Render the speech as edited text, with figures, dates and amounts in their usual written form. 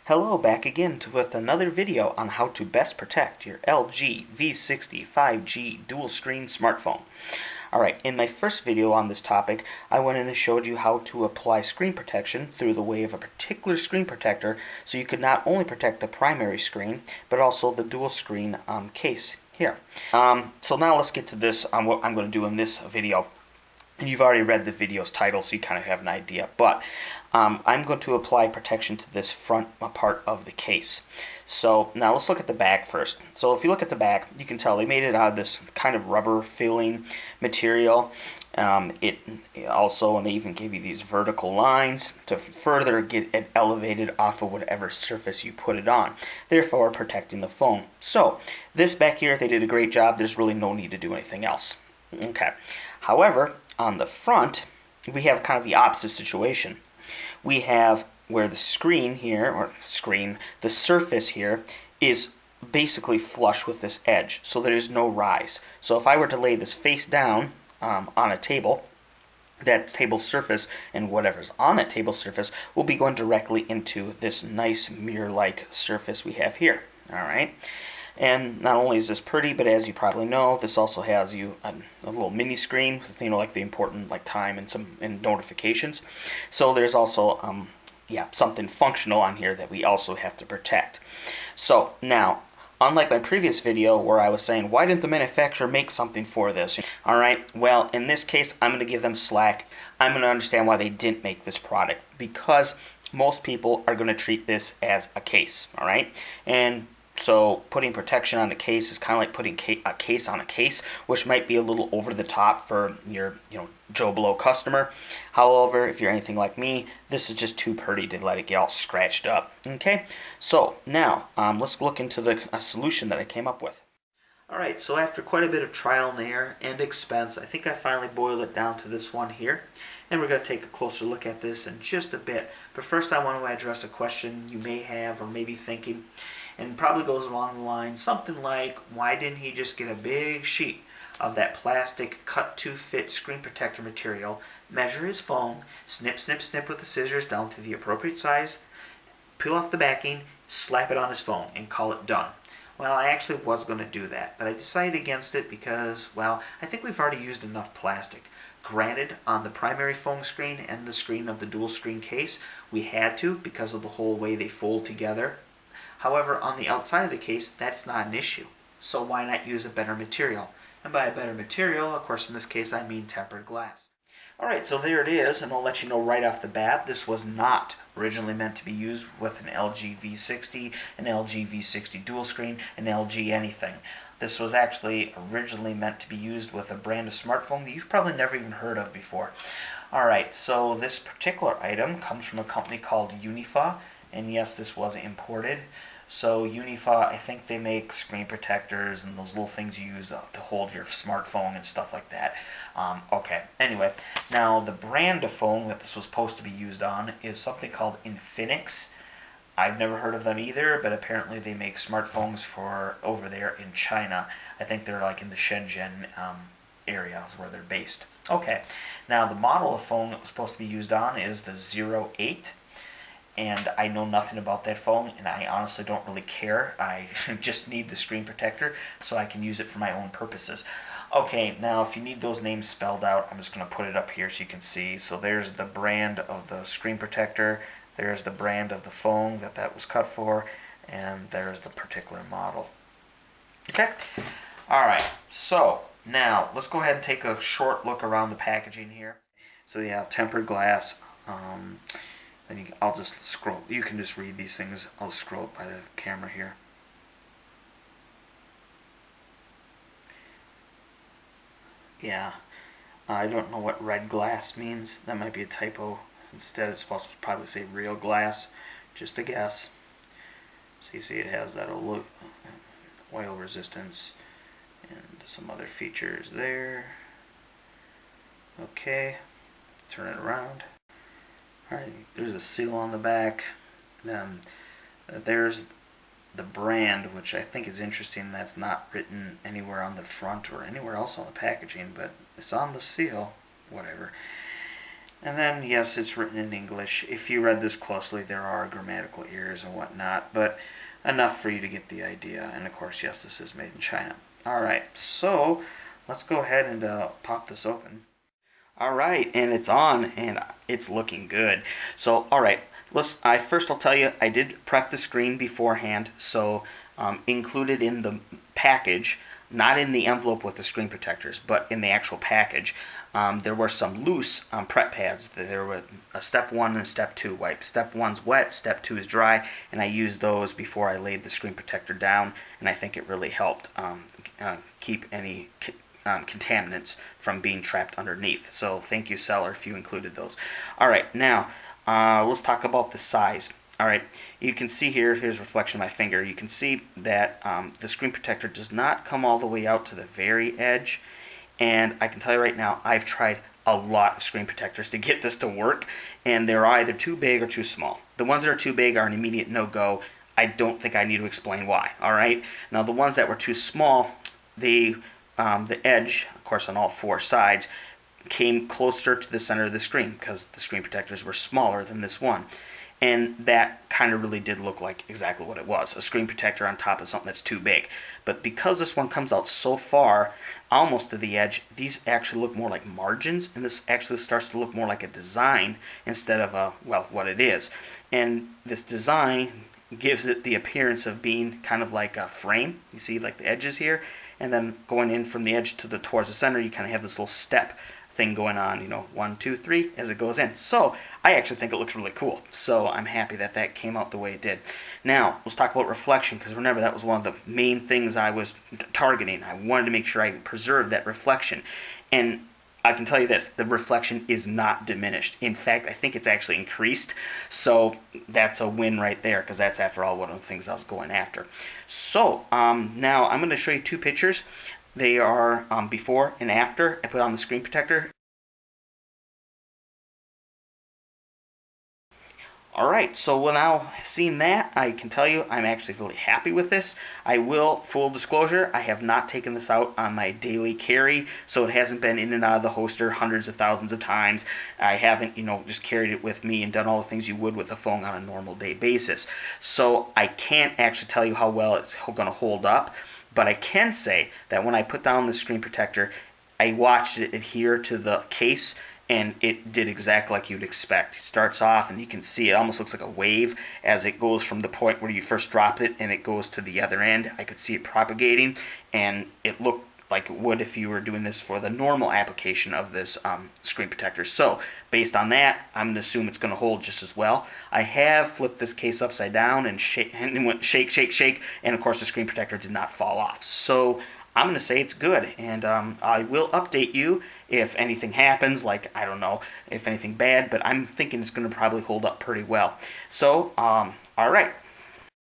Hello, back again with another video on how to best protect your LG V60 5G dual screen smartphone. Alright, in my first video on this topic, I went in and showed you how to apply screen protection through the way of a particular screen protector so you could not only protect the primary screen, but also the dual screen case here. So now let's get to this on what I'm going to do in this video. And you've already read the video's title, so you kind of have an idea. But I'm going to apply protection to this front part of the case. So now let's look at the back first. So if you look at the back, you can tell they made it out of this kind of rubber feeling material. It also, and they even gave you these vertical lines to further get it elevated off of whatever surface you put it on, therefore protecting the phone. So this back here, they did a great job. There's really no need to do anything else. Okay. However, on the front, we have kind of the opposite situation. We have where the screen here, the surface here is basically flush with this edge, so there is no rise. So if I were to lay this face down on a table, that table surface and whatever's on that table surface will be going directly into this nice mirror-like surface we have here. All right. And not only is this pretty, but as you probably know, this also has you a little mini screen, like the important time and notifications. So there's also something functional on here that we also have to protect. So now, unlike my previous video where I was saying, why didn't the manufacturer make something for this? All right, well, in this case, I'm going to give them slack. I'm going to understand why they didn't make this product, because most people are going to treat this as a case, all right? And so putting protection on the case is kind of like putting a case on a case, which might be a little over the top for your Joe Blow customer. However, if you're anything like me, this is just too pretty to let it get all scratched up. Okay, so now let's look into a solution that I came up with. Alright, so after quite a bit of trial and error and expense, I think I finally boiled it down to this one here. And we're going to take a closer look at this in just a bit. But first I want to address a question you may have or may be thinking, and probably goes along the line something like, why didn't he just get a big sheet of that plastic cut to fit screen protector material, measure his phone, snip, snip, snip with the scissors down to the appropriate size, peel off the backing, slap it on his phone, and call it done? Well, I actually was going to do that, but I decided against it because, well, I think we've already used enough plastic. Granted, on the primary phone screen and the screen of the dual screen case, we had to because of the whole way they fold together. However, on the outside of the case, that's not an issue. So why not use a better material? And by a better material, of course, in this case, I mean tempered glass. Alright, so there it is, and I'll let you know right off the bat, this was not originally meant to be used with an LG V60, an LG V60 dual screen, an LG anything. This was actually originally meant to be used with a brand of smartphone that you've probably never even heard of before. Alright, so this particular item comes from a company called Unifa, and yes, this was imported. So Unifa, I think they make screen protectors and those little things you use to hold your smartphone and stuff like that. Okay, anyway, now the brand of phone that this was supposed to be used on is something called Infinix. I've never heard of them either, but apparently they make smartphones for over there in China. I think they're like in the Shenzhen area is where they're based. Okay, now the model of phone that was supposed to be used on is the 08. And I know nothing about that phone, and I honestly don't really care. I just need the screen protector so I can use it for my own purposes. Okay, now if you need those names spelled out, I'm just going to put it up here so you can see. So there's the brand of the screen protector, there's the brand of the phone that was cut for, and there's the particular model. Okay? Alright, so now let's go ahead and take a short look around the packaging here. So you have tempered glass. Then I'll just scroll. You can just read these things. I'll scroll by the camera here. Yeah, I don't know what red glass means. That might be a typo. Instead, it's supposed to probably say real glass. Just a guess. So you see it has that oil resistance and some other features there. Okay, turn it around. Alright, there's a seal on the back. Then there's the brand, which I think is interesting. That's not written anywhere on the front or anywhere else on the packaging, but it's on the seal. Whatever. And then, yes, it's written in English. If you read this closely, there are grammatical errors and whatnot, but enough for you to get the idea. And of course, yes, this is made in China. All right, so let's go ahead and pop this open. All right, and it's on, and it's looking good. So, all right, I'll tell you, I did prep the screen beforehand. So, included in the package, not in the envelope with the screen protectors, but in the actual package, there were some loose prep pads. There were a step 1 and a step 2 wipe. Step 1's wet, step 2 is dry, and I used those before I laid the screen protector down, and I think it really helped keep any contaminants from being trapped underneath. So thank you, seller, if you included those. All right, now let's talk about the size. All right, you can see here's a reflection of my finger. You can see that the screen protector does not come all the way out to the very edge. And I can tell you right now, I've tried a lot of screen protectors to get this to work, and they're either too big or too small. The ones that are too big are an immediate no-go. I don't think I need to explain why. All right, now the ones that were too small, the edge, of course, on all 4 sides, came closer to the center of the screen because the screen protectors were smaller than this one. And that kind of really did look like exactly what it was, a screen protector on top of something that's too big. But because this one comes out so far, almost to the edge, these actually look more like margins, and this actually starts to look more like a design instead of what it is. And this design gives it the appearance of being kind of like a frame. You see like the edges here, and then going in from the edge towards the center, you kind of have this little step thing going on, 1, 2, 3 as it goes in. So I actually think it looks really cool. So I'm happy that came out the way it did. Now let's talk about reflection, because remember, that was one of the main things I was targeting. I wanted to make sure I preserved that reflection, and I can tell you this, the reflection is not diminished. In fact, I think it's actually increased. So that's a win right there, because that's, after all, one of the things I was going after. So now I'm going to show you 2 pictures. They are before and after I put on the screen protector. Alright, so now seeing that, I can tell you I'm actually really happy with this. I will, full disclosure, I have not taken this out on my daily carry, so it hasn't been in and out of the holster hundreds of thousands of times. I haven't, just carried it with me and done all the things you would with a phone on a normal day basis. So I can't actually tell you how well it's going to hold up, but I can say that when I put down the screen protector, I watched it adhere to the case, and it did exactly like you'd expect. It starts off, and you can see it almost looks like a wave as it goes from the point where you first dropped it and it goes to the other end. I could see it propagating, and it looked like it would if you were doing this for the normal application of this screen protector. So based on that, I'm going to assume it's going to hold just as well. I have flipped this case upside down and went shake, shake, shake, and of course the screen protector did not fall off. So I'm going to say it's good, and I will update you if anything happens, like, I don't know, if anything bad, but I'm thinking it's going to probably hold up pretty well. So, all right,